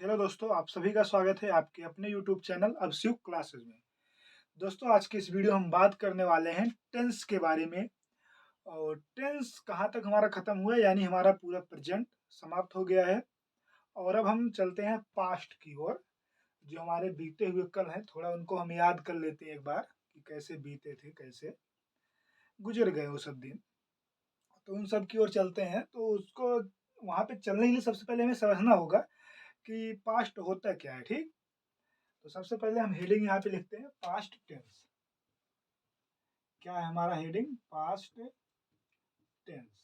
Hello दोस्तों, आप सभी का स्वागत है आपके अपने यूट्यूब चैनल अभिषेक क्लासेस में। दोस्तों, आज की इस वीडियो हम बात करने वाले हैं टेंस के बारे में। और टेंस कहाँ तक हमारा खत्म हुआ, यानी हमारा पूरा प्रेजेंट समाप्त हो गया है। और अब हम चलते हैं पास्ट की ओर। जो हमारे बीते हुए कल हैं, थोड़ा उनको हम याद कर लेते हैं एक बार कि कैसे बीते थे, कैसे गुजर गए वो सब दिन। तो उन सब की ओर चलते हैं, तो उसको वहाँ पे चलने के लिए सबसे पहले हमें समझना होगा कि पास्ट होता क्या है। ठीक, तो सबसे पहले हम हेडिंग यहाँ पे लिखते हैं पास्ट टेंस। क्या है हमारा हेडिंग? Past tense.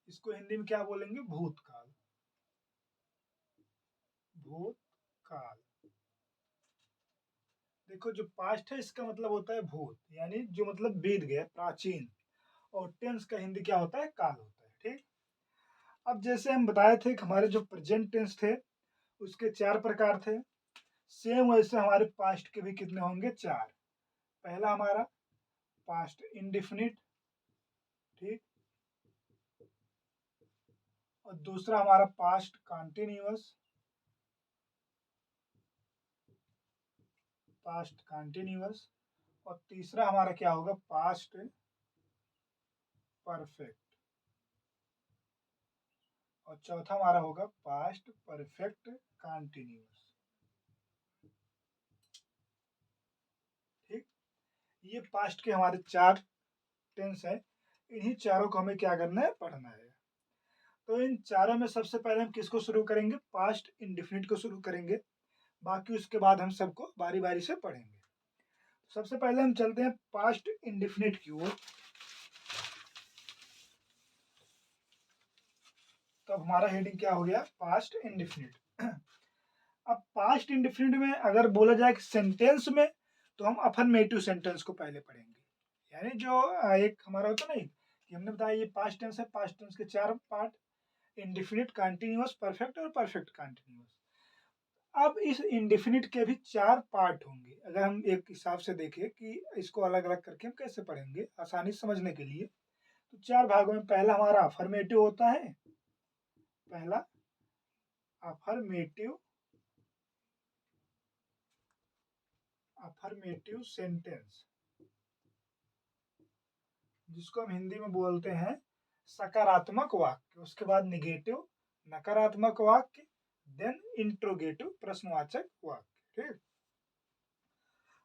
इसको हिंदी में क्या बोलेंगे? भूतकाल। भूतकाल। देखो, जो पास्ट है इसका मतलब होता है भूत, यानी जो मतलब बीत गया, प्राचीन। और टेंस का हिंदी क्या होता है? काल होता है। ठीक, अब जैसे हम बताए थे कि हमारे जो प्रेजेंट टेंस थे उसके 4 प्रकार थे। सेम वैसे हमारे पास्ट के भी कितने होंगे? 4। पहला हमारा पास्ट इंडिफिनिट, ठीक। और दूसरा हमारा पास्ट कंटिन्यूअस, पास्ट कंटिन्यूअस। और तीसरा हमारा क्या होगा? Past perfect. और चौथा हमारा होगा पास्ट परफेक्ट कंटिन्यूअस। ठीक, ये पास्ट के हमारे 4 टेंस है। इन्हीं चारों को हमें क्या करना है? पढ़ना है। तो इन चारों में सबसे पहले हम किसको शुरू करेंगे? पास्ट इंडिफिनिट को शुरू करेंगे। बाकी उसके बाद हम सबको बारी बारी से पढ़ेंगे। सबसे पहले हम चलते हैं पास्ट इंडिफिनिट की ओर। तो अब हमारा हेडिंग क्या हो गया? Past indefinite. अब पास्ट इंडिफिनिट में अगर बोला जाए कि सेंटेंस में, तो हम अफर्मेटिव सेंटेंस को पहले पढ़ेंगे। यानी जो एक हमारा होता नहीं कि हमने बताया ये पास्ट टेंस है, पास्ट टेंस के 4 पार्ट: इंडिफिनिट, कंटिन्यूअस, परफेक्ट और परफेक्ट कंटिन्यूअस। अब इस इंडिफिनिट के भी 4 पार्ट होंगे। अगर हम एक हिसाब से देखें कि इसको अलग अलग करके हम कैसे पढ़ेंगे आसानी समझने के लिए, तो 4 भागों में पहला हमारा अफर्मेटिव होता है। पहला अफर्मेटिव, अफर्मेटिव सेंटेंस, जिसको हम हिंदी में बोलते हैं सकारात्मक वाक्य। उसके बाद निगेटिव, नकारात्मक वाक्य, देन इंट्रोगेटिव, प्रश्नवाचक वाक्य। ठीक,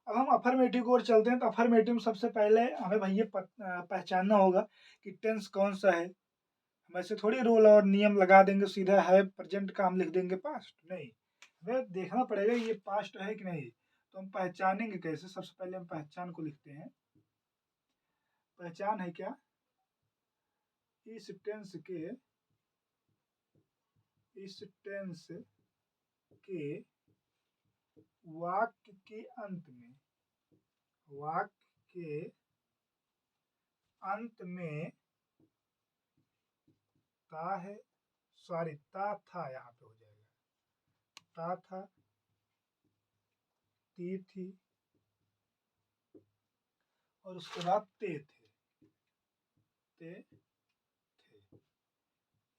अब हम अफर्मेटिव की ओर चलते हैं। तो अफर्मेटिव में सबसे पहले हमें भैया पहचानना होगा कि टेंस कौन सा है। हम ऐसे थोड़ी रूल और नियम लगा देंगे सीधा है प्रेजेंट का हम लिख देंगे पास्ट, नहीं। हमें देखना पड़ेगा ये पास्ट है कि नहीं। तो हम पहचानेंगे कैसे? सबसे पहले हम पहचान को लिखते हैं। पहचान है क्या? इस टेंस के, इस टेंस के वाक्य के अंत में, वाक्य के अंत में ता है, सॉरी ता था, यहाँ पे हो जाएगा ता था, ती थी, और उसके बाद ते थे, ते थे,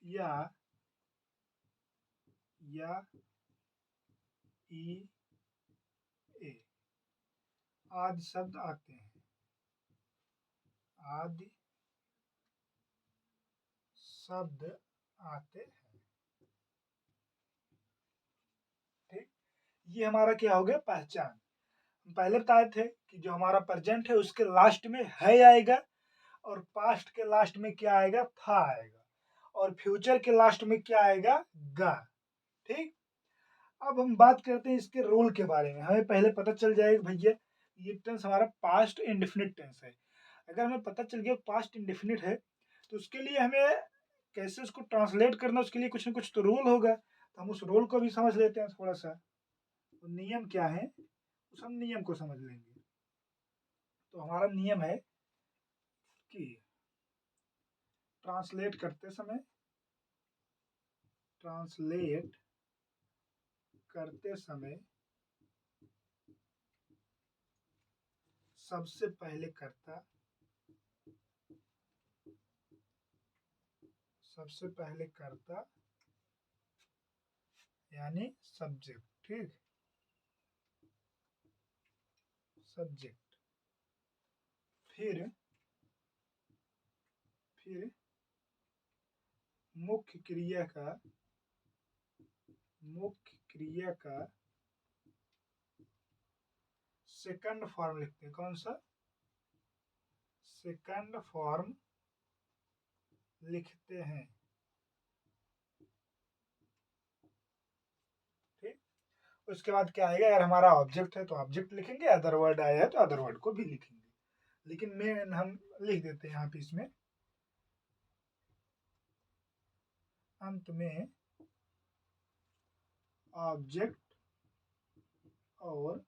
या ई ए आदि शब्द आते हैं। आदि शब्द आते हैं। ठीक, ये हमारा क्या हो गया? पहचान। हम पहले बताए थे कि जो हमारा प्रेजेंट है उसके लास्ट में है आएगा, और पास्ट के लास्ट में क्या आएगा? था आएगा, और फ्यूचर के लास्ट में क्या आएगा? गा। ठीक, अब हम बात करते हैं इसके रूल के बारे में। हमें पहले पता चल जाएगा भैया ये टेंस हमारा पास्ट इंडेफिनिट टेंस है। अगर हमें पता चल गया पास्ट इंडेफिनिट है, तो उसके लिए हमें कैसे उसको ट्रांसलेट करना, उसके लिए कुछ ना कुछ तो रूल होगा। तो हम उस रूल को भी समझ लेते हैं थोड़ा सा। तो नियम क्या है, उस हम नियम को समझ लेंगे। तो हमारा नियम है कि ट्रांसलेट करते समय, ट्रांसलेट करते समय सबसे पहले कर्ता, सबसे पहले कर्ता यानी सब्जेक्ट। ठीक, सब्जेक्ट। फिर मुख्य क्रिया का सेकंड फॉर्म लिखते हैं। कौन सा? सेकंड फॉर्म लिखते हैं। ठीक, उसके बाद क्या आएगा? अगर हमारा ऑब्जेक्ट है तो ऑब्जेक्ट लिखेंगे, अदर वर्ड आया है तो अदर वर्ड को भी लिखेंगे, लेकिन मेन हम लिख देते हैं यहाँ पे इसमें अंत में ऑब्जेक्ट और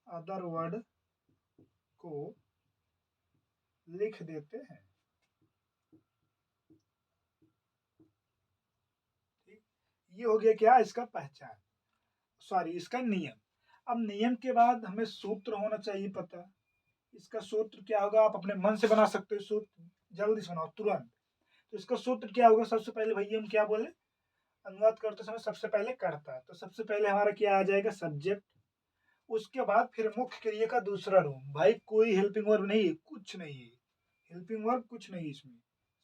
अदर वर्ड को लिख देते हैं। ठीक, ये हो गया क्या? इसका पहचान, सॉरी इसका नियम। अब नियम के बाद हमें सूत्र होना चाहिए पता। इसका सूत्र क्या होगा? आप अपने मन से बना सकते हो सूत्र, जल्दी से बनाओ तुरंत। तो इसका सूत्र क्या होगा? सबसे पहले भैया हम क्या बोले, अनुवाद करते समय सबसे पहले कर्ता, तो सबसे पहले हमारा क्या आ जाएगा? सब्जेक्ट। उसके बाद फिर मुख्य क्रिया का दूसरा रूप। भाई कोई हेल्पिंग वर्ब नहीं है, कुछ नहीं है, हेल्पिंग वर्ब कुछ नहीं है इसमें,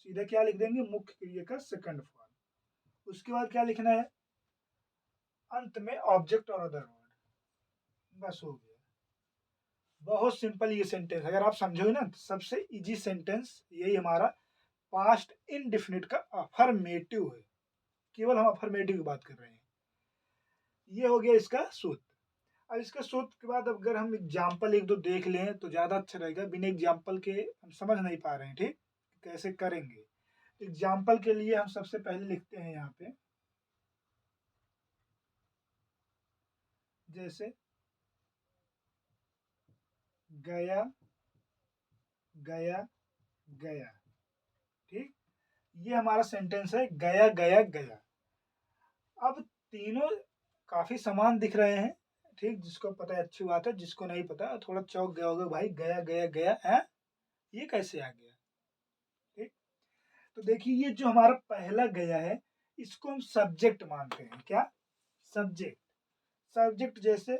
सीधा क्या लिख देंगे? मुख्य क्रिया का सेकंड फॉर्म। उसके बाद क्या लिखना है? अंत में ऑब्जेक्ट और अदर वर्ड। बस हो गया। बहुत सिंपल ये सेंटेंस, अगर आप समझोगे ना तो सबसे इजी सेंटेंस यही हमारा पास्ट इंडेफिनिट का अफर्मेटिव है। केवल हम अफर्मेटिव की बात कर रहे हैं। ये हो गया इसका सूत्र। अब इसके सूत्र के बाद अगर हम एग्जाम्पल एक दो देख लें तो ज़्यादा अच्छा रहेगा। बिना एग्जाम्पल के हम समझ नहीं पा रहे हैं। ठीक, कैसे करेंगे? एग्जाम्पल के लिए हम सबसे पहले लिखते हैं यहाँ पे, जैसे गया गया गया। ठीक, ये हमारा सेंटेंस है, गया गया गया। अब तीनों काफी समान दिख रहे हैं। ठीक, जिसको पता है अच्छी बात है, जिसको नहीं पता थोड़ा चौंक गया होगा, भाई गया गया गया है, ये कैसे आ गया? ठीक, तो देखिए ये जो हमारा पहला गया है इसको हम सब्जेक्ट मानते हैं। क्या? सब्जेक्ट। सब्जेक्ट जैसे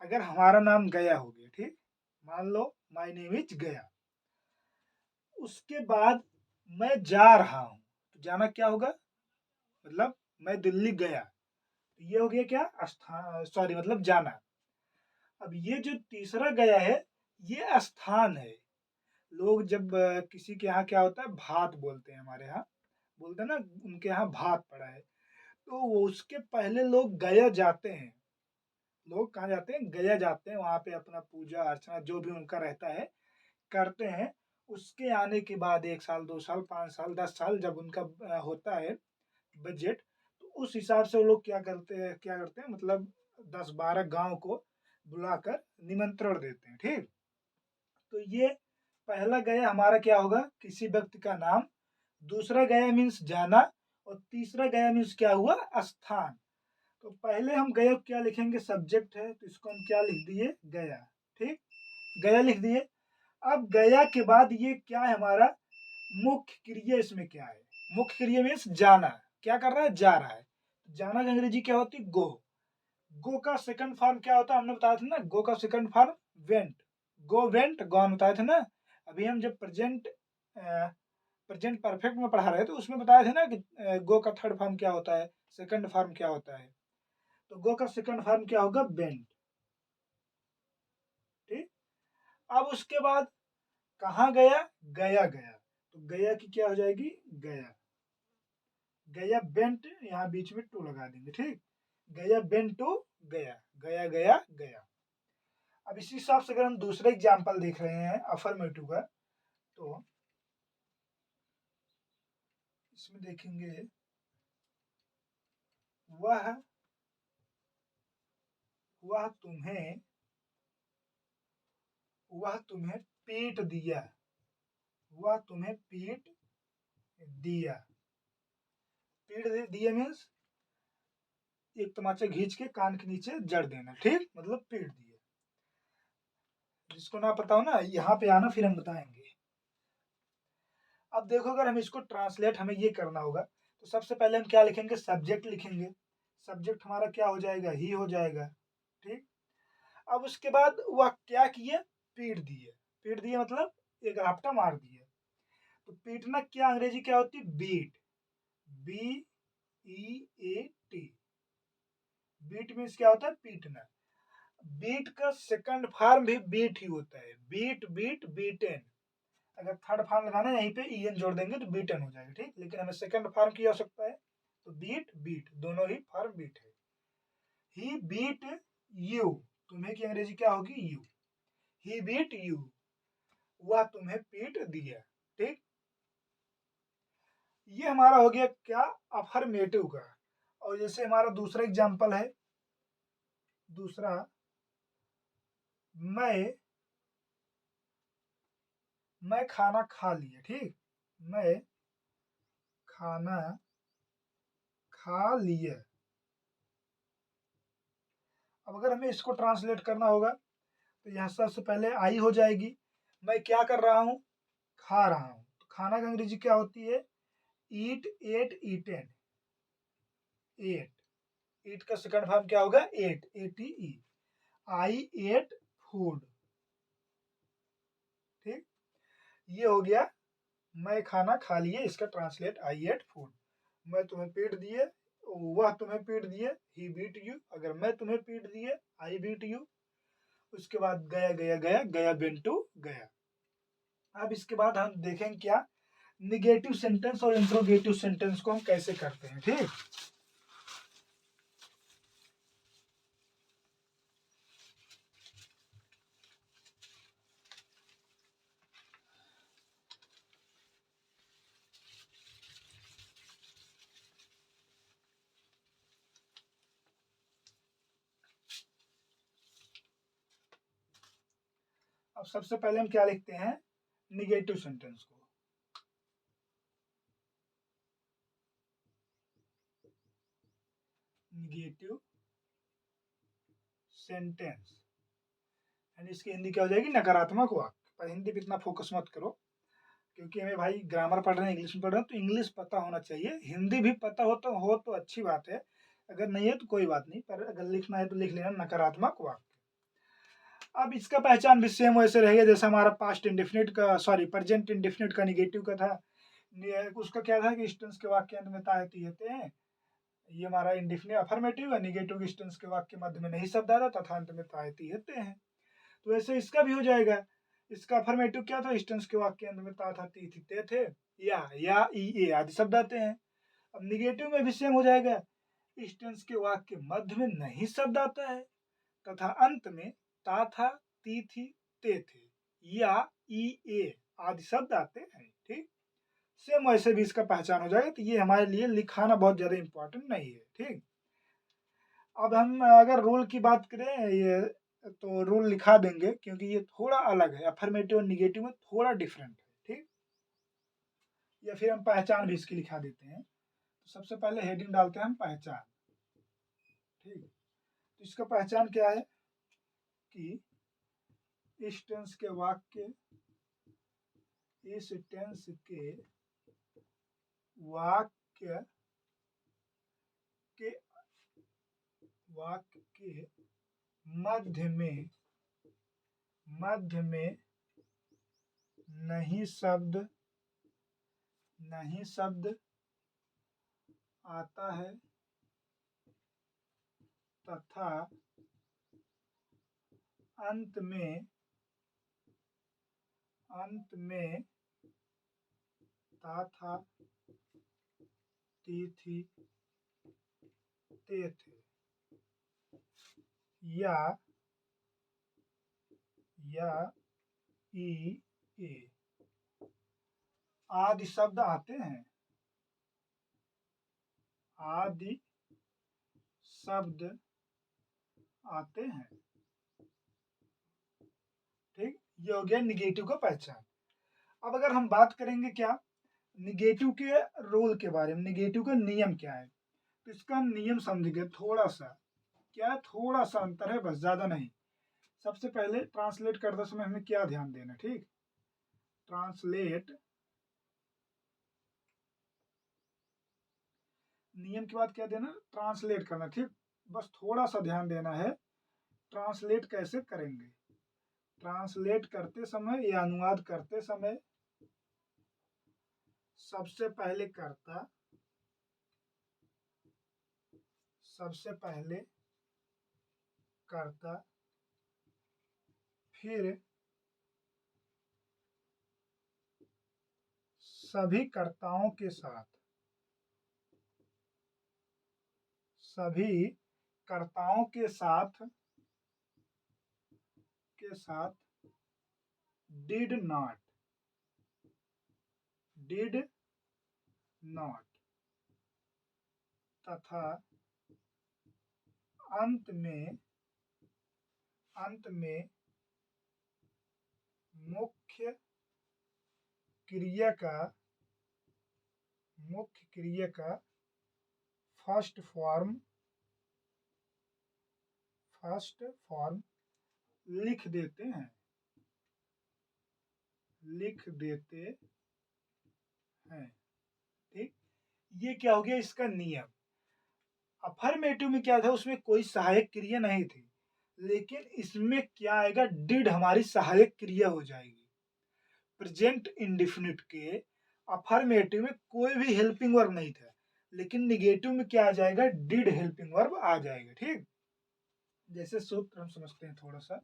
अगर हमारा नाम गया हो गया, ठीक, मान लो माय नेम इज गया, उसके बाद मैं जा रहा हूं, तो जाना क्या होगा? मतलब मैं दिल्ली गया, तो ये हो गया क्या? स्थान, सॉरी मतलब जाना। अब ये जो तीसरा गया है ये स्थान है। लोग जब किसी के यहाँ क्या होता है, भात बोलते हैं, हमारे यहाँ बोलते हैं ना, उनके यहाँ भात पड़ा है, तो वो उसके पहले लोग गया जाते हैं। लोग कहाँ जाते हैं? गया जाते हैं, वहां पे अपना पूजा अर्चना जो भी उनका रहता है करते हैं। उसके आने के बाद 1 साल 2 साल 5 साल 10 साल जब उनका होता है बजट, तो उस हिसाब से वो लोग क्या करते हैं मतलब 10-12 गांव को बुलाकर निमंत्रण देते हैं। ठीक, तो ये पहला गया हमारा क्या होगा? किसी व्यक्ति का नाम। दूसरा गया मीन्स जाना, और तीसरा गया मीन्स क्या हुआ? स्थान। तो पहले हम गया क्या लिखेंगे? सब्जेक्ट है तो इसको हम क्या लिख दिए? गया। ठीक, गया लिख दिए। अब गया के बाद ये क्या है हमारा? मुख्य क्रिया। इसमें क्या है? मुख्य क्रिया मीन्स जाना। क्या कर रहा है? जा रहा है। जाना की अंग्रेजी क्या होती? गो। गो का सेकंड फॉर्म क्या होता है? हमने बताया था ना, गो का second form went. Go went gone बताया था ना। अभी हम जब प्रेजेंट परफेक्ट में पढ़ा रहे थे उसमें बताया था ना कि गो का थर्ड फॉर्म क्या होता है, सेकंड फॉर्म क्या होता है। तो गो का सेकंड फॉर्म क्या होगा? वेंट। ठीक, अब उसके बाद कहाँ गया? गया गया, तो गया की क्या हो जाएगी? गया। गया बेंट, यहाँ बीच में टू लगा देंगे। ठीक, गया बेंट टू गया, गया गया गया। अब इसी हिसाब से अगर हम दूसरा एग्जाम्पल देख रहे हैं अफर्मेटिव का, तो इसमें देखेंगे वह वह तुम्हें वह तुम्हें पीट दिया। वह तुम्हें पीट दिया। पीट दिया मीन्स एक तमाचा खींच के कान के नीचे जड़ देना। ठीक, मतलब पीट दिया। जिसको ना पता हो ना यहाँ पे आना, फिर हम बताएंगे। अब देखो अगर हम इसको ट्रांसलेट हमें ये करना होगा तो सबसे पहले हम क्या लिखेंगे? सब्जेक्ट लिखेंगे। सब्जेक्ट हमारा क्या हो जाएगा, ही हो जाएगा। ठीक, अब उसके बाद वह क्या किए, पीट दिए। पीट दिए मतलब एक राफ्टा मार दिए। तो पीटना क्या अंग्रेजी क्या होती है, बीट, BEAT। बीट मीन्स क्या होता है, पीटना। बीट का सेकंड फॉर्म भी बीट ही होता है, बीट बीट बीटेन। अगर थर्ड फॉर्म लगाना है यहीं पे EN जोड़ देंगे तो बीटन हो जाएगा। ठीक, लेकिन हमें सेकंड फॉर्म की आवश्यकता है, तो बीट बीट दोनों ही फॉर्म बीट है। ही बीट यू, तुम्हें की अंग्रेजी क्या होगी, यू। ही बीट यू, वह तुम्हें पीट दिया। ठीक, ये हमारा हो गया क्या, अफर्मेटिव का। और जैसे हमारा दूसरा एग्जांपल है, दूसरा, मैं खाना खा लिया। ठीक, मैं खाना खा लिया। अब अगर हमें इसको ट्रांसलेट करना होगा तो यहाँ सबसे पहले आई हो जाएगी। मैं क्या कर रहा हूँ, खा रहा हूँ। तो खाना की अंग्रेजी क्या होती है, ईट, एट, ईटेन। एट, ईट का सेकंड फॉर्म क्या होगा, एट, ATE। आई एट फूड। ठीक, ये हो गया मैं खाना खा लिए, इसका ट्रांसलेट आई एट फूड। मैं तुम्हें पीट दिए, वह तुम्हें पीट दिए, ही बीट यू। अगर मैं तुम्हें पीट दिए, आई बीट यू। उसके बाद गया गया गया, गया बेंटू गया। अब इसके बाद हम देखेंगे क्या, निगेटिव सेंटेंस और इंट्रोगेटिव सेंटेंस को हम कैसे करते हैं। ठीक, अब सबसे पहले हम क्या लिखते हैं, निगेटिव सेंटेंस को। निगेटिव सेंटेंस, यानी इसकी हिंदी क्या हो जाएगी, नकारात्मक वाक्य। पर हिंदी पे इतना फोकस मत करो, क्योंकि हमें भाई ग्रामर पढ़ रहे हैं, इंग्लिश में पढ़ रहे हैं, तो इंग्लिश पता होना चाहिए। हिंदी भी पता हो तो अच्छी बात है, अगर नहीं है तो कोई बात नहीं, पर अगर लिखना है तो लिख लेना नकारात्मक वाक्य। अब इसका पहचान भी सेम वैसे रहेगा जैसे हमारा पास्ट इंडेफिनिट का, सॉरी प्रेजेंट इंडेफिनिट का निगेटिव का था। उसका क्या था कि इंस्टेंस के वाक्य अंत में तायती होते हैं। ये हमारा इंडेफिनिट अफर्मेटिव है, निगेटिव इंस्टेंस के वाक्य मध्य में नहीं शब्द आता तथा अंत में तायती होते हैं। तो ऐसे इसका भी हो जाएगा। इसका अफर्मेटिव क्या था, इंस्टेंस के वाक्य अंत में ता था, ती थी, ते थे, या ई ए आदि शब्द आते हैं। अब निगेटिव में भी सेम हो जाएगा, इंस्टेंस के वाक्य मध्य में नहीं शब्द आता है तथा अंत में ता था, ती थी, ते थे, या ई ए आदि शब्द आते हैं। ठीक, सेम वैसे भी इसका पहचान हो जाएगा। तो ये हमारे लिए लिखाना बहुत ज्यादा इंपॉर्टेंट नहीं है। ठीक, अब हम अगर रूल की बात करें, ये तो रूल लिखा देंगे क्योंकि ये थोड़ा अलग है, अफर्मेटिव और निगेटिव में थोड़ा डिफरेंट है। ठीक, या फिर हम पहचान भी इसकी लिखा देते हैं। तो सबसे पहले हेडिंग डालते हैं हम पहचान। ठीक, तो इसका पहचान क्या है कि इस टेंस के वाक्य, इस टेंस के वाक्य के मध्य में नहीं शब्द आता है तथा अंत में ता था, ती थी, ते थे, या ई ए आदि शब्द आते हैं। आदि शब्द आते हैं। ठीक, ये हो गया निगेटिव का पहचान। अब अगर हम बात करेंगे क्या, निगेटिव के रूल के बारे में, निगेटिव का नियम क्या है, तो इसका हम नियम समझेंगे। थोड़ा सा क्या है, थोड़ा सा अंतर है बस, ज्यादा नहीं। सबसे पहले ट्रांसलेट करते समय हमें क्या ध्यान देना। ठीक, ट्रांसलेट नियम के बाद क्या देना, ट्रांसलेट करना। ठीक, बस थोड़ा सा ध्यान देना है। ट्रांसलेट कैसे करेंगे, ट्रांसलेट करते समय या अनुवाद करते समय सबसे पहले कर्ता, सबसे पहले कर्ता, फिर सभी कर्ताओं के साथ, सभी कर्ताओं के साथ did not, did not तथा अंत में मुख्य क्रिया का फर्स्ट फॉर्म लिख देते हैं, ठीक। ये क्या हो गया इसका नियम। अफर्मेटिव में क्या था, उसमें कोई सहायक क्रिया नहीं थी, लेकिन इसमें क्या आएगा, डिड हमारी सहायक क्रिया हो जाएगी। प्रेजेंट इंडेफिनिट के अफर्मेटिव में कोई भी हेल्पिंग वर्ब नहीं था, लेकिन निगेटिव में क्या आ जाएगा, डिड हेल्पिंग वर्ब आ जाएगा। ठीक, जैसे सूत्र हम समझते हैं थोड़ा सा।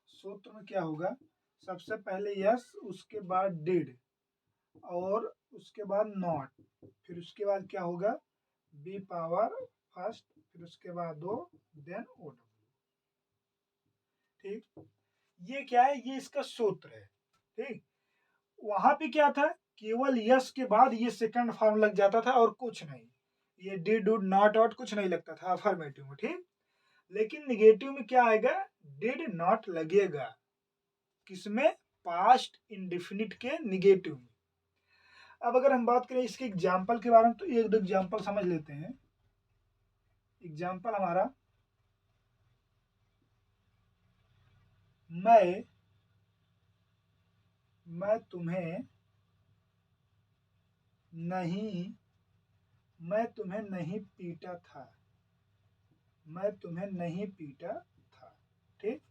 सूत्र में क्या होगा, सबसे पहले यस, उसके बाद डिड, और उसके बाद नॉट, फिर उसके बाद क्या होगा, बी पावर फर्स्ट, फिर उसके बाद दो, देन ओ डब्ल्यू। ठीक, ये क्या है, ये इसका सूत्र है। ठीक, वहां पे क्या था, केवल यस के बाद ये सेकंड फॉर्म लग जाता था और कुछ नहीं, ये डिड डूड नॉट आउट कुछ नहीं लगता था अफर्मेटिव में। ठीक, लेकिन निगेटिव में क्या आएगा, डिड नॉट लगेगा, किसमें, पास्ट इंडेफिनिट के निगेटिव में। अब अगर हम बात करें इसके एग्जाम्पल के बारे में, तो एक दो एग्जाम्पल समझ लेते हैं। एग्जाम्पल हमारा, मैं तुम्हें नहीं पीटा था, मैं तुम्हें नहीं पीटा था। ठीक,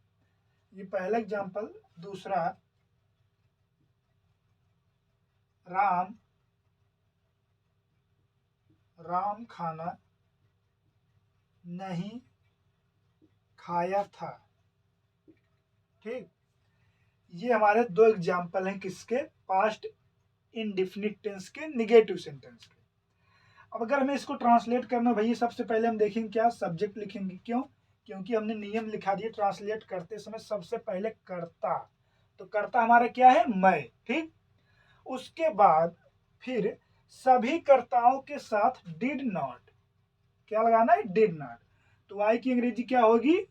ये पहला एग्जाम्पल। दूसरा, राम खाना नहीं खाया था। ठीक, ये हमारे दो एग्जाम्पल हैं किसके, पास्ट इंडेफिनिट टेंस के निगेटिव सेंटेंस के। अब अगर हमें इसको ट्रांसलेट करना भैया, सबसे पहले हम देखेंगे क्या, सब्जेक्ट लिखेंगे। क्यों, क्योंकि हमने नियम लिखा दिया ट्रांसलेट करते समय सबसे पहले कर्ता, तो कर्ता हमारा क्या है, मैं। ठीक, उसके बाद फिर सभी कर्ताओं के साथ डिड नॉट, क्या लगाना है, डिड नॉट। तो आई की अंग्रेजी क्या होगी,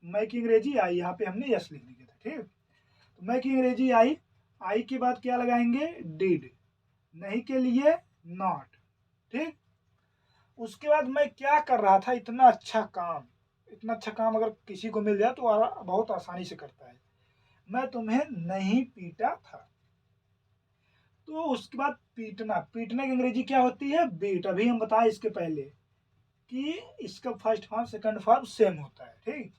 मैं की अंग्रेजी आई, यहाँ पे हमने यस लिख दिया था। ठीक, तो मैं की अंग्रेजी आई के बाद क्या लगाएंगे, डिड, नहीं के लिए नॉट। ठीक, उसके बाद मैं क्या कर रहा था, इतना अच्छा काम अगर किसी को मिल जाए तो बहुत आसानी से करता है। मैं तुम्हें नहीं पीटा था। तो उसके बाद पीटने की अंग्रेजी क्या होती है, बीट। अभी हम बताए इसके पहले कि इसका first form second form same होता है। ठीक,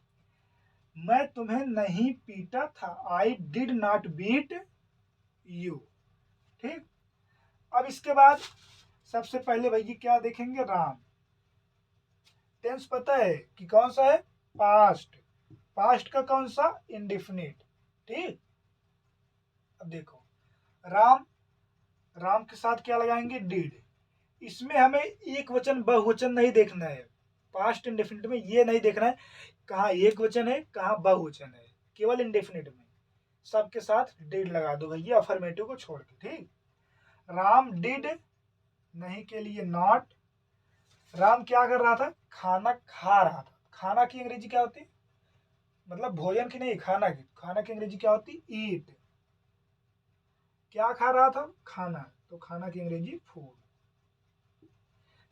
मैं तुम्हें नहीं पीटा था, I did not beat you. ठीक, अब इसके बाद सबसे पहले भैया क्या देखेंगे, राम। टेंस पता है कि कौन सा है, पास्ट का कौन सा, इंडेफिनिट। ठीक, अब देखो, राम के साथ क्या लगाएंगे, डिड। इसमें हमें एक वचन बहुवचन नहीं देखना है, पास्ट इंडेफिनिट में ये नहीं देखना है कहाँ एक वचन है कहाँ बहुवचन है, केवल इंडेफिनिट में सबके साथ डिड लगा दो भैया, अफर्मेटिव को छोड़ के। ठीक, राम डिड, नहीं के लिए नॉट। राम क्या कर रहा था, खाना खा रहा था। खाना की अंग्रेजी क्या होती, मतलब भोजन की नहीं, खाना की अंग्रेजी क्या होती, ईट। क्या खा रहा था, खाना, तो खाना की अंग्रेजी फूड।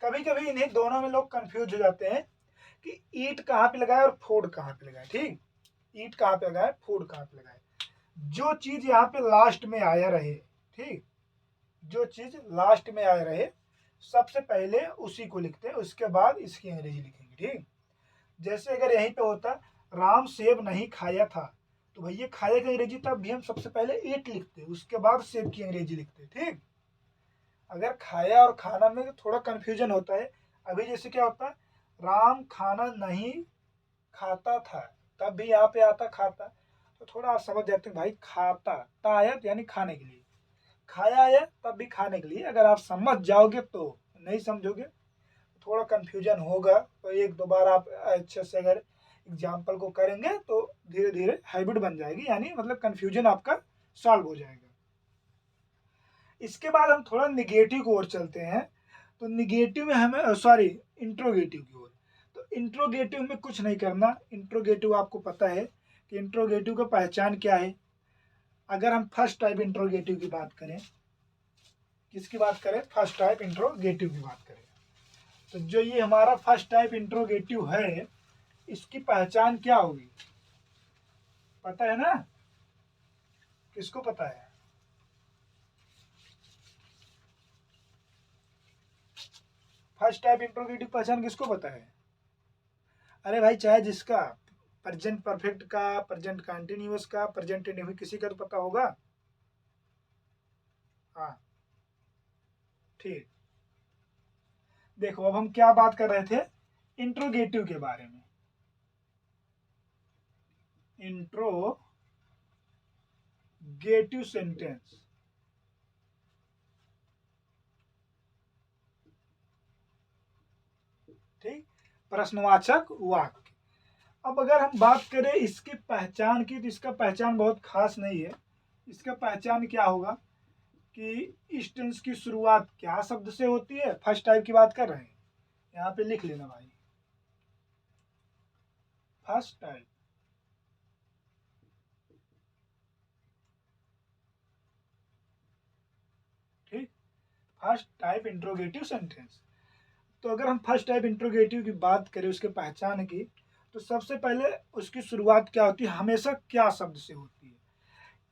कभी कभी इन्हें दोनों में लोग कंफ्यूज हो जाते हैं कि ईट कहाँ पे लगाए और फूड कहाँ पे लगाए। ठीक, ईट कहाँ पे लगाए, फूड कहाँ पे लगाए। जो चीज यहाँ पे लास्ट में आया रहे, ठीक, जो चीज लास्ट में आया रहे सबसे पहले उसी को लिखते हैं, उसके बाद इसकी अंग्रेजी लिखेंगे। ठीक, जैसे अगर यहीं पे होता राम सेब नहीं खाया था, तो भैया खाया की अंग्रेजी तब भी हम सबसे पहले एट लिखते, उसके बाद सेब की अंग्रेजी लिखते। ठीक, अगर खाया और खाना में थोड़ा कंफ्यूजन होता है। अभी जैसे क्या होता है, राम खाना नहीं खाता था, तब भी यहाँ पे आता खाता, तो थोड़ा आप समझ जाते हैं भाई, खाता ता आया यानी खाने के लिए, खाया आया तब भी खाने के लिए। अगर आप समझ जाओगे तो, नहीं समझोगे थोड़ा कंफ्यूजन होगा, तो एक दो बार आप अच्छे से अगर एग्जाम्पल को करेंगे तो धीरे धीरे हैबिट बन जाएगी, यानी मतलब कंफ्यूजन आपका सॉल्व हो जाएगा। इसके बाद हम थोड़ा निगेटिव की ओर चलते हैं। तो निगेटिव में हमें सॉरी इंट्रोगेटिव की ओर। तो इंट्रोगेटिव में कुछ नहीं करना। इंट्रोगेटिव आपको पता है कि इंट्रोगेटिव का पहचान क्या है। अगर हम फर्स्ट टाइप इंट्रोगेटिव की बात करें, किसकी बात करें, फर्स्ट टाइप इंट्रोगेटिव की बात करें, तो जो ये हमारा फर्स्ट टाइप इंट्रोगेटिव है, इसकी पहचान क्या होगी, पता है ना, किसको पता है? फर्स्ट टाइप इंट्रोगेटिव पहचान किसको पता है? अरे भाई, चाहे जिसका प्रेजेंट परफेक्ट का, प्रेजेंट कंटिन्यूअस का, प्रेजेंट इंडेफिनिट, किसी का तो पता होगा। हाँ, ठीक। देखो अब हम क्या बात कर रहे थे, इंट्रोगेटिव के बारे में। इंट्रोगेटिव सेंटेंस, ठीक, प्रश्नवाचक वाक्य। अब अगर हम बात करें इसकी पहचान की, तो इसका पहचान बहुत खास नहीं है। इसका पहचान क्या होगा कि इस टेंस की शुरुआत क्या शब्द से होती है, फर्स्ट टाइप की बात कर रहे हैं, यहाँ पे लिख लेना भाई, फर्स्ट टाइप। ठीक, फर्स्ट टाइप इंट्रोगेटिव सेंटेंस। तो अगर हम फर्स्ट टाइप इंट्रोगेटिव की बात करें, उसके पहचान की, तो सबसे पहले उसकी शुरुआत क्या होती है, हमेशा क्या शब्द से होती है।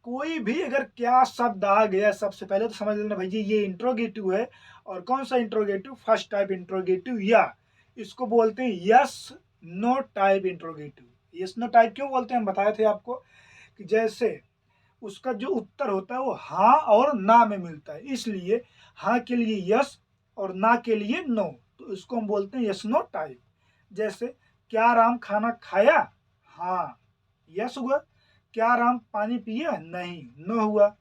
कोई भी अगर क्या शब्द आ गया सबसे पहले, तो समझ लेना भैया ये इंट्रोगेटिव है। और कौन सा इंट्रोगेटिव, फर्स्ट टाइप इंट्रोगेटिव, या इसको बोलते हैं yes no type interrogative. Yes no type क्यों बोलते हैं, हम बताए थे आपको कि जैसे उसका जो उत्तर होता है वो हाँ और ना में मिलता है, इसलिए हाँ के लिए यस और ना के लिए नो, तो इसको हम बोलते हैं यस नो टाइप। जैसे क्या राम खाना खाया, हाँ यस हुआ। क्या राम पानी पिया, नहीं नो हुआ।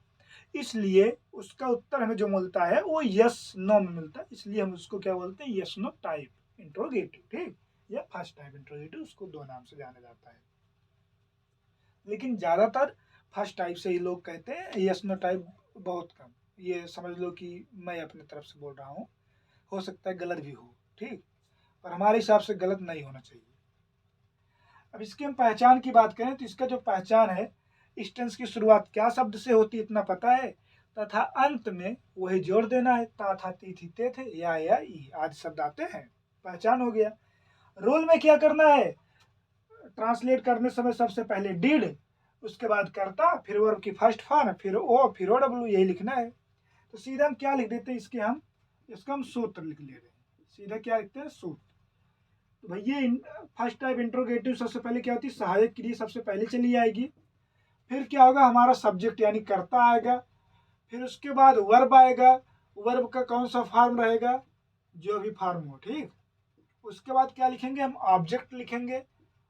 इसलिए उसका उत्तर हमें जो मिलता है वो यस नो में मिलता है, इसलिए हम उसको क्या बोलते हैं, यस नो टाइप इंट्रोगेटिव। ठीक, या फर्स्ट टाइप इंट्रोगेटिव, उसको दो नाम से जाना जाता है, लेकिन ज्यादातर फर्स्ट टाइप से ही लोग कहते हैं, यस नो टाइप बहुत कम। ये समझ लो कि मैं अपनी तरफ से बोल रहा हूँ, हो सकता है गलत भी हो, ठीक, पर हमारे हिसाब से गलत नहीं होना चाहिए। अब इसकी हम पहचान की बात करें, तो इसका जो पहचान है, इस टेंस की शुरुआत क्या शब्द से होती है इतना पता है, तथा अंत में वही जोड़ देना है, ता था ती थी ते थे या ई आदि शब्द आते हैं, पहचान हो गया। रोल में क्या करना है, ट्रांसलेट करने समय सबसे पहले डिड, उसके बाद करता, फिर वर्ब की फर्स्ट फॉर्म, फिर ओ, फिर ओ डब्ल्यू, यही लिखना है। तो सीधा हम क्या लिख देते हैं, इसका हम सूत्र लिख ले रहे हैं, सीधा क्या लिखते हैं, सूत्र। तो भैया फर्स्ट टाइप इंट्रोगेटिव सबसे पहले क्या होती है, सहायक क्रिया सबसे पहले चली आएगी, फिर क्या होगा, हमारा सब्जेक्ट यानी कर्ता आएगा, फिर उसके बाद वर्ब आएगा, वर्ब का कौन सा फॉर्म रहेगा, जो भी फॉर्म हो, ठीक। उसके बाद क्या लिखेंगे, हम ऑब्जेक्ट लिखेंगे,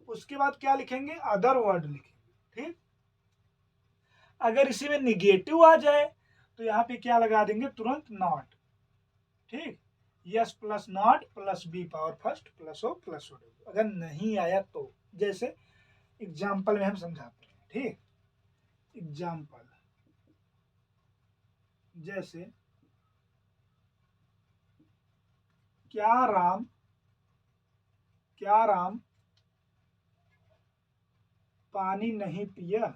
उसके बाद क्या लिखेंगे, अदर वर्ड लिखेंगे, ठीक। अगर इसी में निगेटिव आ जाए, तो यहाँ पे क्या लगा देंगे, तुरंत नॉट, ठीक, yes plus not plus B power first plus O plus O. अगर नहीं आया तो, जैसे एग्जाम्पल में हम समझाते हैं, ठीक, एग्जाम्पल जैसे क्या राम पानी नहीं पिया,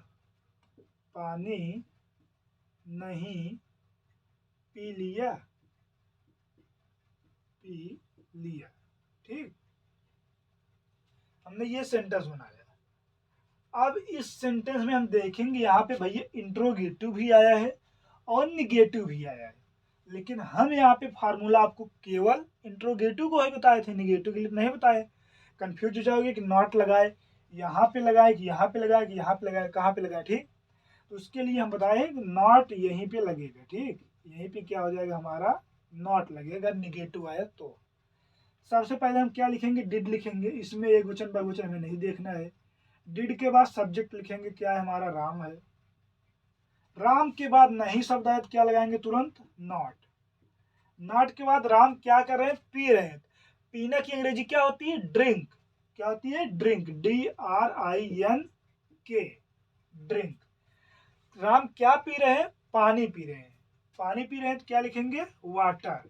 पानी नहीं पी लिया, पी लिया, ठीक, हमने ये सेंटेंस बनाया। अब इस सेंटेंस में हम देखेंगे यहाँ पे भैया इंट्रोगेटिव भी आया है और निगेटिव भी आया है। लेकिन हम यहाँ पे फार्मूला आपको केवल इंट्रोगेटिव को ही बताए थे, निगेटिव के लिए नहीं बताए। कंफ्यूज हो जाओगे कि नॉट लगाए, यहाँ पे लगाए कि यहाँ पे लगाए कि यहाँ पे लगाए, कहाँ पे लगाए, ठीक। तो उसके लिए हम बताए नॉट यहीं पे लगेगा, ठीक। यहीं पे क्या हो जाएगा हमारा, नॉट लगेगा, निगेटिव आया तो। सबसे पहले हम क्या लिखेंगे, डिड लिखेंगे। इसमें एक वचन बहुवचन हमें नहीं देखना है। डिड के बाद सब्जेक्ट लिखेंगे, क्या है हमारा, राम है। राम के बाद नहीं शब्द आए तो क्या लगाएंगे तुरंत, नॉट। नॉट के बाद राम क्या कर रहे हैं, पी रहे हैं। पीना की अंग्रेजी क्या होती है, ड्रिंक। क्या होती है, ड्रिंक, DRINK, ड्रिंक। राम क्या पी रहे हैं, पानी पी रहे हैं। पानी पी रहे हैं तो क्या लिखेंगे, water.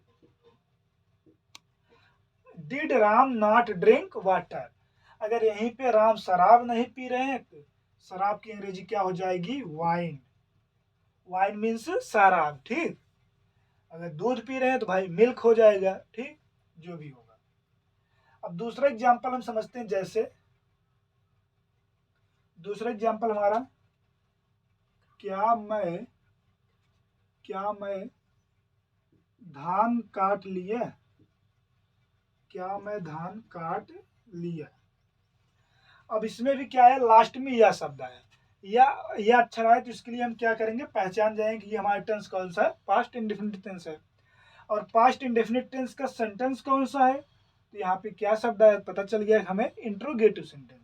Did Ram not drink water. अगर यहीं पे राम शराब नहीं पी रहे हैं तो शराब की अंग्रेजी क्या हो जाएगी, वाइन। वाइन मीन्स शराब, ठीक। अगर दूध पी रहे हैं तो भाई मिल्क हो जाएगा, ठीक। जो भी होगा। अब दूसरा एग्जाम्पल हम समझते हैं। जैसे दूसरा एग्जाम्पल हमारा, क्या मैं धान काट लिया। क्या मैं धान काट लिया। अब इसमें भी क्या है, लास्ट में यह शब्द है, या अक्षर है, तो इसके लिए हम क्या करेंगे, पहचान जाएंगे कि हमारा टेंस कौन सा है, पास्ट इंडेफिनिट टेंस है। और पास्ट इंडेफिनिट टेंस का सेंटेंस कौन सा है, तो यहाँ पे क्या शब्द है, पता चल गया हमें, इंट्रोगेटिव सेंटेंस।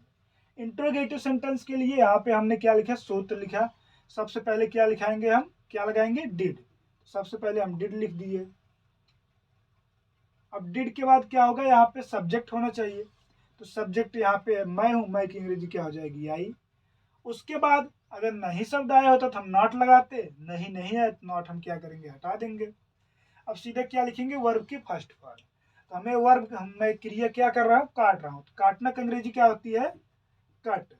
इंट्रोगेटिव सेंटेंस के लिए यहाँ पे हमने क्या लिखा, सूत्र लिखा। सबसे पहले क्या लिखाएंगे, हम क्या लगाएंगे, डिड। सबसे पहले हम डिड लिख दिए। अब डिड के बाद क्या होगा, यहाँ पे सब्जेक्ट होना चाहिए। तो सब्जेक्ट यहाँ पे मैं हूं, मैं की अंग्रेजी क्या हो जाएगी, आई। उसके बाद अगर नहीं शब्द आया होता तो हम नॉट लगाते, नहीं है तो नॉट हम क्या करेंगे, हटा देंगे। अब सीधे क्या लिखेंगे, वर्ब की फर्स्ट फॉर्म। तो हमें वर्ब, मैं क्रिया क्या कर रहा हूँ, काट रहा हूँ। तो काटना की अंग्रेजी क्या होती है, कट।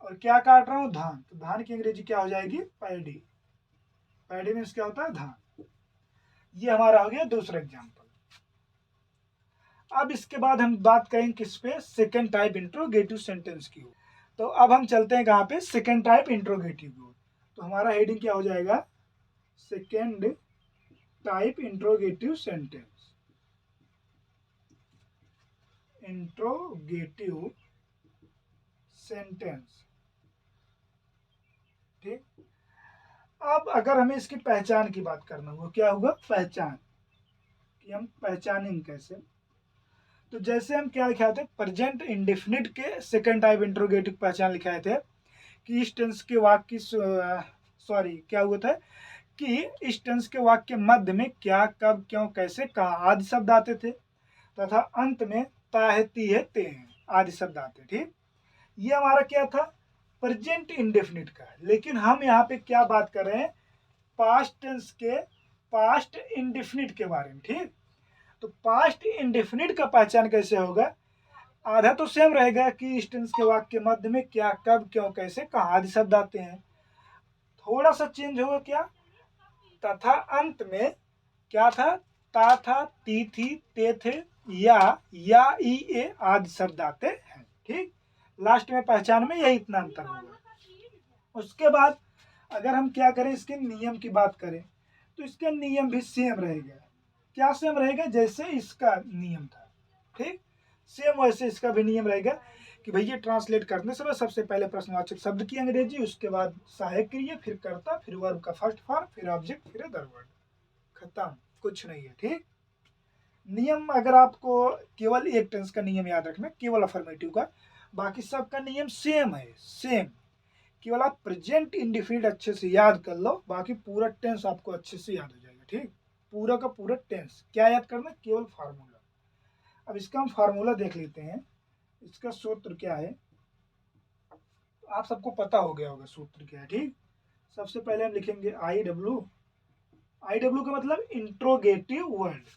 और क्या काट रहा हूँ, धान। तो धान की अंग्रेजी क्या हो जाएगी, पैडी। पैडी मीन्स क्या होता है, धान। ये हमारा हो गया दूसरा एग्जाम्पल। अब इसके बाद हम बात करेंगे किस पे, सेकेंड टाइप इंट्रोगेटिव सेंटेंस की। तो अब हम चलते हैं कहाँ पे, सेकेंड टाइप इंट्रोगेटिव की। तो हमारा हेडिंग क्या हो जाएगा, second type interrogative sentence. Interrogative sentence, ठीक। अब अगर हमें इसकी पहचान की बात करना होगा, क्या होगा, पहचान, कि हम पहचानेंगे कैसे। तो जैसे हम क्या लिखाए थे, प्रेजेंट इंडेफिनिट के सेकेंड टाइप इंट्रोगेटिव पहचान लिखाए थे कि इस टेंस के वाक्य, सॉरी क्या हुआ था, कि इस टेंस के वाक्य मध्य में क्या, कब, क्यों, कैसे, कहाँ आदि शब्द आते थे, तथा अंत में ता है, ती है, ते हैं आदि शब्द आते, ठीक। ये हमारा क्या था, प्रेजेंट इंडेफिनिट का। लेकिन हम यहाँ पे क्या बात कर रहे हैं, पास्ट टेंस के पास्ट इंडेफिनिट के बारे में, ठीक। तो पास्ट इंडेफिनिट का पहचान कैसे होगा, आधा तो सेम रहेगा कि इस टेंस के वाक्य मध्य में क्या, कब, क्यों, कैसे, कहाँ आदि शब्द आते हैं। थोड़ा सा चेंज होगा, क्या, तथा अंत में क्या था, ता था, ती थी, ते थे, या ई, ए आदि शब्द आते हैं, ठीक। लास्ट में पहचान में यही इतना अंतर होगा। उसके बाद अगर हम क्या करें, इसके नियम की बात करें, तो इसका नियम भी सेम रहेगा। क्या सेम रहेगा, जैसे इसका नियम था, ठीक। सेम वैसे इसका भी नियम रहेगा कि भैया ट्रांसलेट करने समय सबसे पहले प्रश्नवाचक शब्द की अंग्रेजी, उसके बाद सहायक क्रिया, फिर कर्ता, फिर वर्ब का फर्स्ट फॉर्म, फिर ऑब्जेक्ट, फिर अदर वर्ड, खत्म, कुछ नहीं है, ठीक। नियम अगर आपको केवल एक टेंस का नियम याद रखना, केवल अफर्मेटिव का, बाकी सबका नियम सेम है, सेम। केवल आप प्रेजेंट इंडेफिनिट अच्छे से याद कर लो, बाकी पूरा टेंस आपको अच्छे से याद हो जाएगा, ठीक। पूरा का पूरा टेंस क्या याद करना, केवल फार्मूला। अब इसका हम फार्मूला देख लेते हैं। इसका सूत्र क्या है, आप सबको पता हो गया होगा सूत्र क्या है, ठीक। सबसे पहले हम लिखेंगे IW। IW का मतलब इंट्रोगेटिव वर्ड।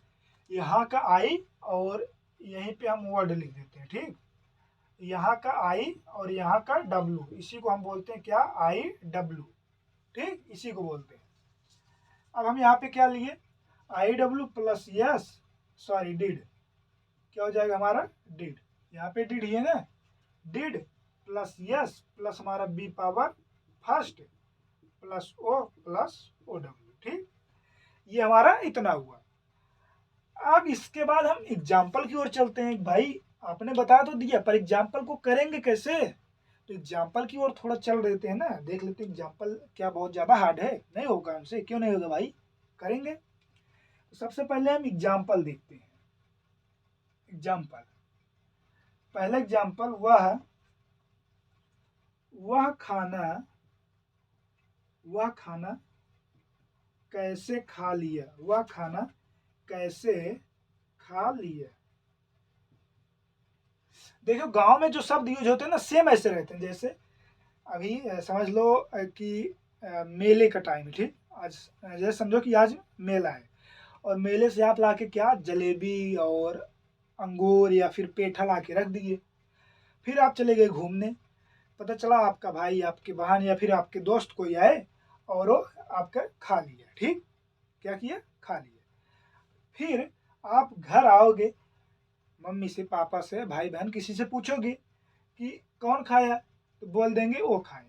यहाँ का आई और यहीं पे हम वर्ड लिख देते हैं, ठीक। यहाँ का आई और यहाँ का डब्लू, इसी को हम बोलते हैं क्या, IW, ठीक, इसी को बोलते हैं। अब हम यहाँ पे क्या लिए, IW plus yes, sorry did, क्या हो जाएगा हमारा, डिड। यहाँ पे डिड ही है ना, डिड प्लस यस प्लस हमारा B power first plus O plus OW, ठीक। ये हमारा इतना हुआ। अब इसके बाद हम एग्जाम्पल की ओर चलते हैं। भाई आपने बता तो दिया, पर एग्जाम्पल को करेंगे कैसे? तो एग्जाम्पल की ओर थोड़ा चल देते हैं ना, देख लेते हैं एग्जाम्पल क्या बहुत ज़्यादा हार्ड है? नहीं होगा हमसे, क्यों नहीं होगा भाई, करेंगे। तो सबसे पहले हम एग्जाम्पल देखते हैं। एग्जाम्पल, पहला एग्जाम्पल, वह खाना कैसे खा लिया, वह खाना कैसे खा लिया। देखो गांव में जो शब्द यूज होते हैं ना सेम ऐसे रहते हैं। जैसे अभी समझ लो कि मेले का टाइम है, ठीक। आज जैसे समझो कि आज मेला है और मेले से आप लाके क्या जलेबी और अंगूर या फिर पेठा ला के रख दिए। फिर आप चले गए घूमने, पता चला आपका भाई, आपकी बहन या फिर आपके दोस्त कोई आए और वो आपका खा लिया, ठीक। क्या किया? खा लिया। फिर आप घर आओगे, मम्मी से, पापा से, भाई बहन किसी से पूछोगे कि कौन खाया, तो बोल देंगे वो खाए,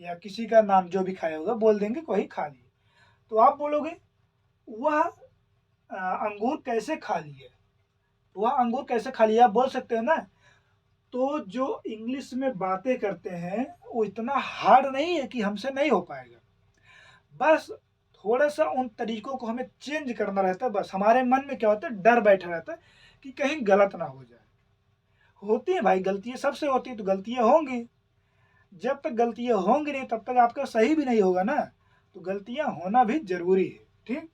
या किसी का नाम जो भी खाया होगा बोल देंगे कोई खा लिए। तो आप बोलोगे वह अंगूर कैसे खा लिए, वह अंगूर कैसे खा लिया, आप बोल सकते हो ना। तो जो इंग्लिश में बातें करते हैं वो इतना हार्ड नहीं है कि हमसे नहीं हो पाएगा। बस थोड़ा सा उन तरीकों को हमें चेंज करना रहता है। बस हमारे मन में क्या होता है, डर बैठा रहता है कि कहीं गलत ना हो जाए। होती है भाई गलतियां, सबसे होती है, तो गलतियां होंगी। जब तक गलतियां होंगी नहीं तब तक आपका सही भी नहीं होगा ना। तो गलतियां होना भी जरूरी है, ठीक।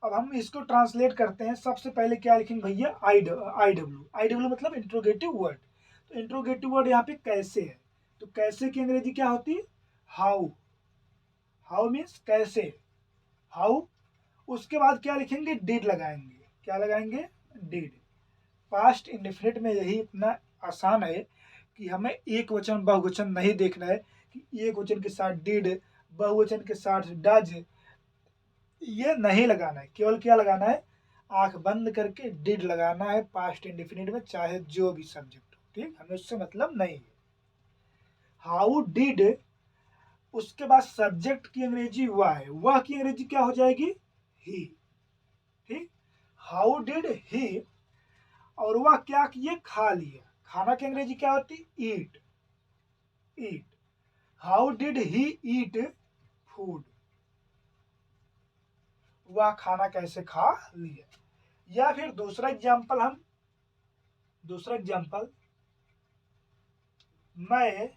अब हम इसको ट्रांसलेट करते हैं। सबसे पहले क्या लिखेंगे भैया, आई डब्ल्यू मतलब इंट्रोगेटिव वर्ड। तो इंट्रोगेटिव वर्ड यहाँ पे कैसे है, तो कैसे की अंग्रेजी क्या होती है, हाउ। हाउ मीन्स कैसे, हाउ। उसके बाद क्या लिखेंगे, डिड लगाएंगे। क्या लगाएंगे, डिड। पास्ट इंडेफिनिट में यही इतना आसान है कि हमें एक वचन बहुवचन नहीं देखना है कि एक वचन के साथ डिड, बहुवचन के साथ डज, ये नहीं लगाना है। केवल क्या लगाना है, आंख बंद करके डिड लगाना है पास्ट इंडेफिनिट में, चाहे जो भी सब्जेक्ट हो, ठीक। हमें उससे मतलब नहीं है। हाउ डिड, उसके बाद सब्जेक्ट की अंग्रेजी वह है, वह की अंग्रेजी क्या हो जाएगी, ही, ठीक। हाउ डिड ही, और वह क्या किए, खा लिया। खाना की अंग्रेजी क्या होती, eat, eat. How did he eat food, वह खाना कैसे खा लिया। या फिर दूसरा एग्जाम्पल, मैं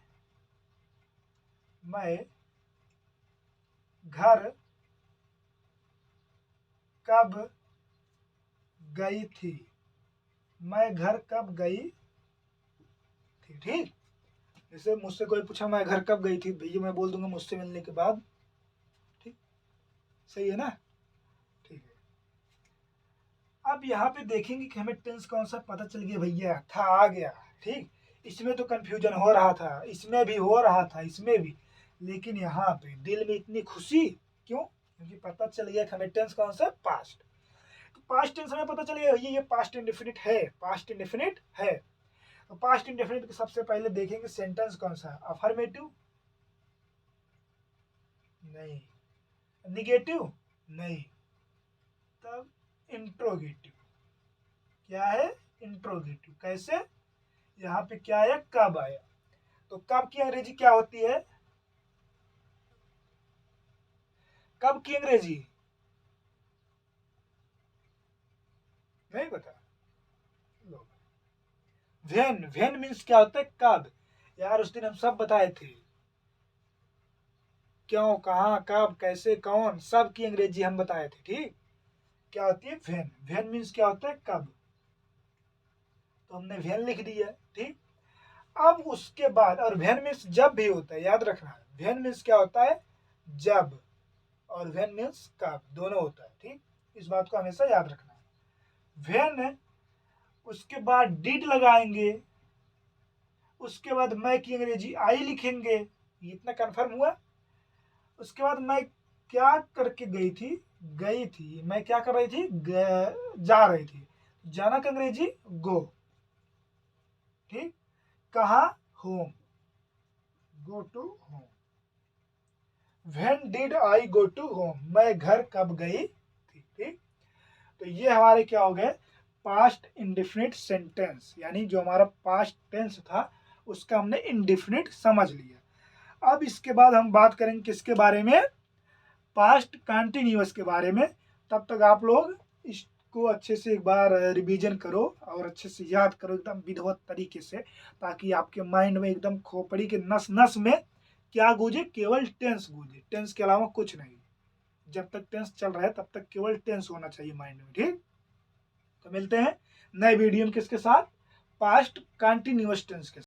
घर कब गई थी, मैं घर कब गई थी, ठीक। जैसे मुझसे कोई पूछा मैं घर कब गई थी, भैया मैं बोल दूंगा मुझसे मिलने के बाद, ठीक। सही है ना, ठीक है। अब यहाँ पे देखेंगे कि हमें टेंस कौन सा पता चल गया भैया, था आ गया, ठीक। इसमें तो कंफ्यूजन हो रहा था, इसमें भी हो रहा था, इसमें भी, लेकिन यहाँ पे दिल में इतनी खुशी क्यों, क्योंकि पता चल गया कि हमें टेंस कौन सा, पास्ट। तो पास्ट टेंस हमें पता चल गया ये पास्ट इंडेफिनिट है, पास्ट इंडेफिनिट है। तो पास्ट इंडेफिनिट के सबसे पहले देखेंगे सेंटेंस कौन सा, अफर्मेटिव नहीं, निगेटिव नहीं, तब इंट्रोगेटिव। क्या है, इंट्रोगेटिव। कैसे, यहाँ पे क्या आया, कब आया। तो कब की अंग्रेजी क्या होती है, कब की अंग्रेजी नहीं पता, वेन, वेन मीन्स क्या होता है, कब। यार उस दिन हम सब बताए थे, क्यों, कहाँ, कब, कैसे, कौन, सब की अंग्रेजी हम बताए थे, ठीक। क्या होती है, वेन। वेन मीन्स क्या होता है, कब। तो हमने वेन लिख दिया, ठीक। अब उसके बाद, और वेन मीन्स जब भी होता है, याद रखना। वेन मीन्स क्या होता है, जब, और वेन मीन्स कब, दोनों होता है, ठीक। इस बात को हमेशा याद रखना है। वेन, उसके बाद डिड लगाएंगे, उसके बाद मैं की अंग्रेजी आई लिखेंगे, इतना कंफर्म हुआ। उसके बाद मैं क्या करके गई थी, मैं क्या कर रही थी, जा रही थी, जाना का अंग्रेजी गो, ठीक। कहा, home, go to home. When did I go to home, मैं घर कब गई थी। ठीक, तो ये हमारे क्या हो गए, पास्ट इंडेफिनिट सेंटेंस, यानी जो हमारा पास्ट टेंस था उसका हमने इंडेफिनिट समझ लिया। अब इसके बाद हम बात करेंगे किसके बारे में, पास्ट कंटिन्यूअस के बारे में। तब तक आप लोग इसको अच्छे से एक बार रिवीजन करो और अच्छे से याद करो एकदम विधिवत तरीके से, ताकि आपके माइंड में एकदम खोपड़ी के नस नस में क्या गूंजे, केवल टेंस गूंजे, टेंस के अलावा कुछ नहीं। जब तक टेंस चल रहा है तब तक केवल टेंस होना चाहिए माइंड में। ठीक, तो मिलते हैं नए वीडियो में किसके साथ, पास्ट कंटिन्यूअस टेंस के साथ।